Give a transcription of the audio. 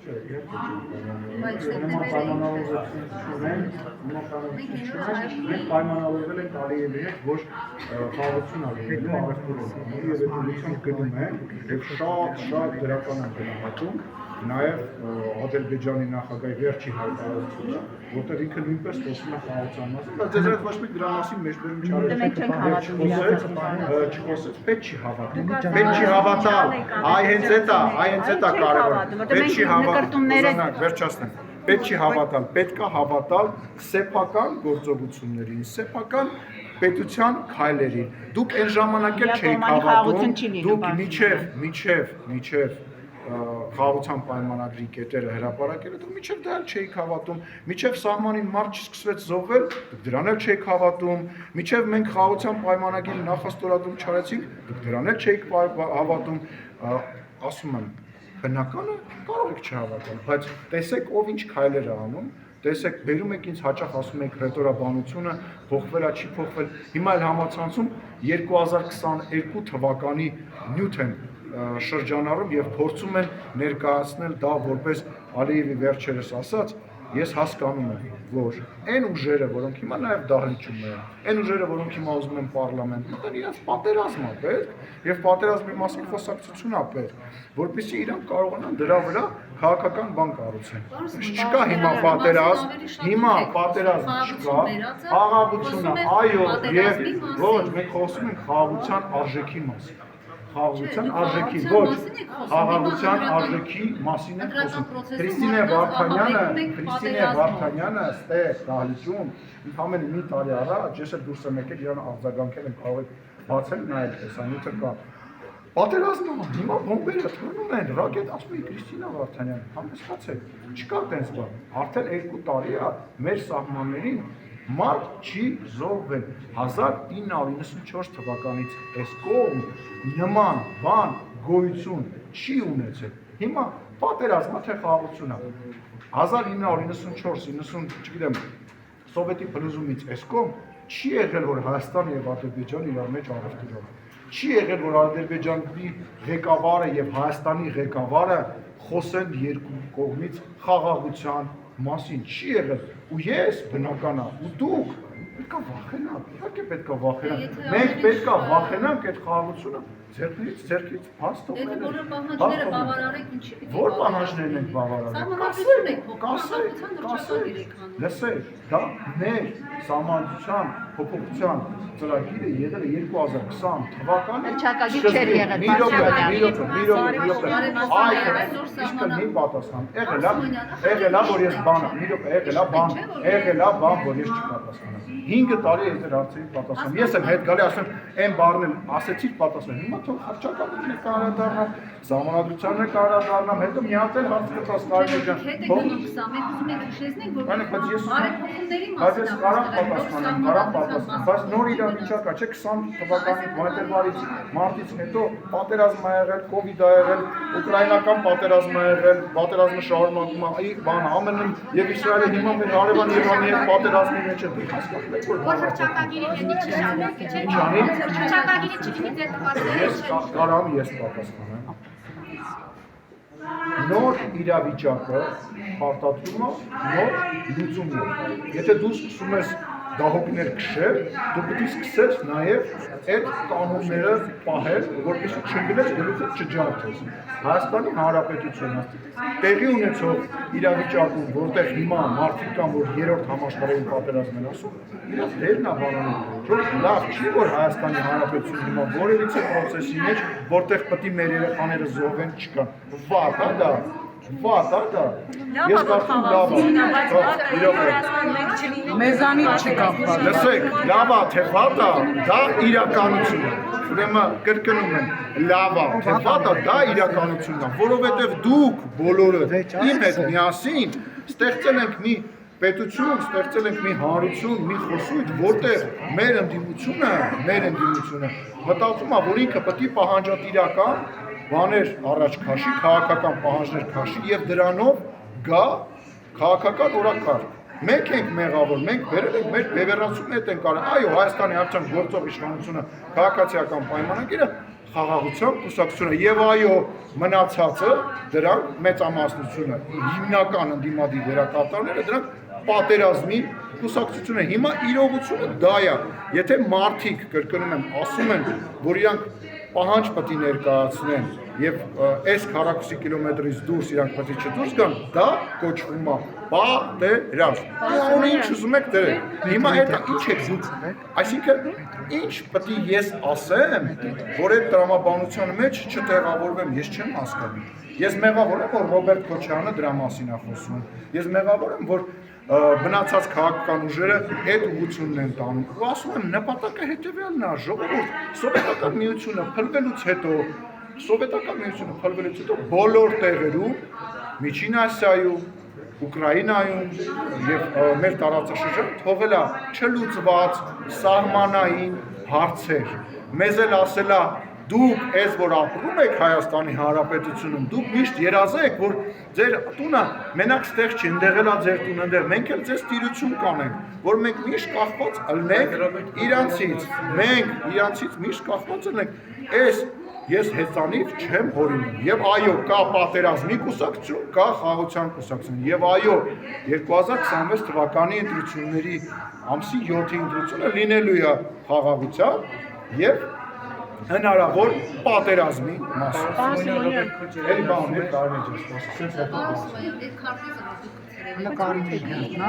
Մենք պայմանավորվել ենք Ալիևի հետ, որ խաղացություն ալիևելու առևտուրում եւ այդուլիցիան գնում է եւ շատ դրական են գնահատում նաև Ադրբեջանի նախագահի վերջի հայտարարությունը, որտեղ ինքը նույնպես խոսում է խաղացան մասին, բայց ձեզ հետ ոչ մի դրա մասին մեջբերում չխոսեց, պետք չի հավատում, պետք չի հավատալ, այ հենց էտա կարևոր, պետք չի հավատալ, վերջացնեմ, պետք չի հավատալ, պետք է հավատալ սեփական գործողություններին, սեփական պետության քայլերին, դուք այն ժամանակ էլ չէիք հավատում, դուք միջև խաղաղության պայմանագրի կետերը հրապարակել, դուք միջև դա էլ չէիք հավատում, միջև սահմանին մարդ չսկսվեց զոհվել, դուք դրան էլ չէիք հավատում, միջև մենք խաղաղության պայմանագրի նախաստորագրում չարեցինք, դուք դրան էլ չէիք հավատում, ասում եմ, բնականը կարող եք չհավատալ, բայց տեսեք ով ինչ քայլեր է անում, տեսեք բերում եք ինձ հաճախ ասում եք ռետորաբանությունը փոխվել է, չի փոխվել, հիմա էլ համացանցում 2022 թվականի նյութ են շրջանառում եւ փորձում են ներկայացնել դա որպես Ալիևի վերջերս ասած, ես հասկանում եմ, որ այն ուժերը, որոնք հիմա նաեւ դահլիճում են, այն ուժերը, որոնք հիմա ուզում են պարլամենտ մտնել, իրենց պատերազմ է պետք եւ պատերազմի մասին խոսակցություն է պետք, որպեսզի իրանք կարողանան դրա վրա քաղաքական բան կառուցեն։ Չկա հիմա պատերազմ չկա, խաղաղությունը, այո, եւ ոչ, մենք խոսում ենք խաղաղության արժեքի մասին։ Խաղաղության արժեքի ոչ, խաղաղության արժեքի մասին ենք խոսում։ Քրիստինե Վարդանյանը ստեղ դահլիճում ընդամենը մի տարի առաջ ես էլ դուրս եմ եկել իրան արձագանքել եմ կարող եք բացել նայել տեսանյութը կա։ Պատերազմը հիմա բոմբերը թռնում են, ռակետ ասում է Քրիստինա Վարդանյանը, համեցկացեք, չկա տենց բան, արդեն 2 տարի է մեր սահմաններին մարդ չի զոհվել 1994 թվականից այս կողմ նման բան գոյություն չի ունեցել։ Հիմա պատերազմը թե խաղաղությունն է 1994-90, չգիտեմ, սովետի փլուզումից այս կողմ չի եղել որ Հայաստանը եւ Ադրբեջանը իրար մեջ առևտուր ունեն։ Չի եղել որ Ադրբեջանի ղեկավարը եւ Հայաստանի ղեկավարը խոսեն երկու կողմից խաղաղության մասին չի եղել ու ես բնական է ու դուք պետք է վախենաք, իհարկե պետք է վախենանք, մենք պետք է վախենանք այդ խաղաղությունը ձեռքից բաց թողնել։ Որ պահանջներն ենք բավարարել։ Լսեք, դա մեր սահմանության փոփոխության ծրագիրը եղել է 2020 թվականին։ Հռչակագիր չէր եղել։ Մի պատասխան։ Եղել է որ ես բան, եղել է բան, որ ես չպատասխանեմ։ 5 տարի ես դեր հարցերի պատասխան։ Ես եմ հետ գալի ասեմ, այն բառն եմ ասեցիք պատասխան։ Հիմա թող հռչակագիրն է կարադառնամ, ժամանակությունն է կարադառնամ, հետո միացել հարց կտաս կարելի ջան։ Բայց նոր իրավիճակ է, չէ 20 թվականի մայրտեղվարից մարտից հետո պատերազմ ա եղել, կովիդ ա եղել, ուկրաինական պատերազմ ա եղել, պատերազմը շարունակվում է, բան ԱՄՆ-ն եւ Իսրայելը հիմա մեր հարևան Իրանի հետ պատերազմի մեջ են հասկանում եք որ հռչակագիրը լինի չշարունակի, չէ՞։ Հռչակագիրը չլինի ձեր նկատմամբ։ Ես կարամ ես պատասխանեմ։ Նոր իրավիճակը պարտադրում է նոր լուծումներ։ Եթե դու սկսում ես դահոկներ քշել, դու պետք է սկսես նաև այդ կանոնները պահել, որպեսզի չգնես գլուխը չջարդես։ Հայաստանի Հանրապետությունը տեղի ունեցող իրավիճակում, որտեղ հիմա մարդիկ կան, որ 3-րդ համաշխարհային պատերազմ են ասում, իրաց դերն է բանանում, որ լավ չի, որ Հայաստանի Հանրապետությունը հիմա որևիցե process-ի մեջ, որտեղ պետք է մեր երեխաները զոհվեն, չկան։ Վատ է դա։ Ես կարծում լավ է։ Մեզանից չկապված։ Լսեք, լավ է, թե վատ է, դա իրականություն է։ Ուրեմն կրկնում եմ, լավ է, թե վատ է, դա իրականություն է, որովհետև դուք բոլորը իմ հետ միասին ստեղծել ենք մի պետություն, ստեղծել ենք մի հանրություն, մի խոսույթ, որտեղ մեր ընդդիմությունը մտածում է, որ ինքը պետք է պահանջատիրական բաներ առաջ քաշի, քաղաքական պահանջներ քաշի եւ դրանով գա քաղաքական օրակարգ։ Մենք ենք մեղավոր, մենք վերել ենք մեր բևեռացումն հետ ենք արել։ Այո, Հայաստանի Հանրապետության գործող իշխանությունը քաղաքացիական պայմանագիրը խաղաղության կուսակցությունը եւ այո մնացածը դրանք մեծամասնությունը հիմնական ընդդիմադիր դերակատարները դրանք պատերազմի կուսակցությունը հիմա իրողությունը դա է եթե մարդիկ կրկնում եմ ասում են որ իրանք պահանջ պետք է ներկայացնեն եւ այս քառակուսի կիլոմետրից դուրս իրանք պետք է չդուրս գան դա կոչվում է պատերազմ անունը ինչ ուզում եք դրեք հիմա այդ ինչ է զուգում այսինքն ինչ պետք է ես ասեմ որ այդ տրամաբանության մեջ չտեղավորվեմ ես չեմ հասկանում ես մեղավոր եմ որ Ռոբերտ Քոչարյանը դրա մասին է խոսում ես մեղավոր եմ որ մնացած քաղաքական ուժերը այդ ուղղությունն են տանում ու ասում եմ նպատակը հետևյալն է ժողովուրդ սովետական միությունը փլվելուց հետո բոլոր տեղերում Միջին Ասիայում Ուկրաինայում եւ մեր տարածաշրջանում թողել է չլուծված սահմանային հարցեր մեզ էլ ասել է դուք այս որ ապրում եք Հայաստանի Հանրապետությունում դուք միշտ երազեք որ ձեր տունը մենակ ստեղ չի ընդեղել է ձեր տունը ընդեղ մենք էլ ձեզ տիրություն կանենք որ մենք միշտ կախված ըլնենք իրանցից մենք իրանցից միշտ կախված ըլնենք այս ես հեծանիվ չեմ հորինում եւ այո կա պատերազմի կուսակցություն կա խաղաղության կուսակցություն եւ այո 2026 թվականի ընտրությունների ամսի 7-ի ընտրությունը լինելու է խաղաղության եւ հնարավոր պատերազմի մասին։ Էլի բան է կարելի է ասել։ Նկարիչ է նա